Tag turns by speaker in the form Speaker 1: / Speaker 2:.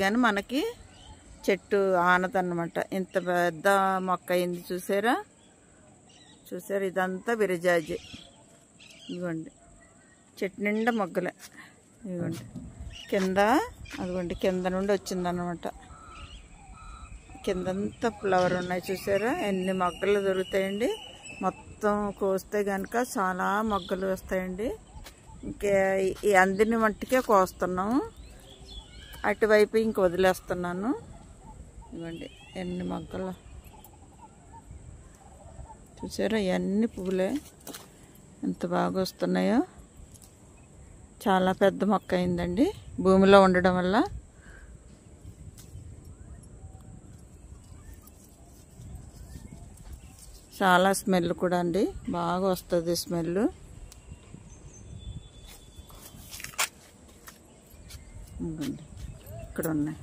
Speaker 1: కానీ మనకి చెట్టు ఆనదన్నమాట. ఇంత పెద్ద మొక్క అయింది చూసారా. ఇదంతా విరజాజి. ఇదిగోండి చెట్టు నిండా మొగ్గలే. ఇదిగోండి కింద, అదిగోండి కింద నుండి వచ్చిందన్నమాట. కిందంతా ఫ్లవర్ ఉన్నాయి చూసారా. ఎన్ని మొగ్గలు దొరుకుతాయండి. మొత్తం కోస్తే కనుక చాలా మొగ్గలు వస్తాయండి. ఇంకా ఈ అందిని మట్టికే కోస్తున్నాము, అటువైపు ఇంక వదిలేస్తున్నాను. ఇవ్వండి ఎన్ని మొగ్గలు చూసారా. ఇవన్నీ పువ్వులే ఎంత బాగా వస్తున్నాయో. చాలా పెద్ద మొక్క అయిందండి భూమిలో ఉండడం వల్ల. చాలా స్మెల్ కూడా అండి, బాగా వస్తుంది స్మెల్. ఇక్కడ ఉన్నాయి.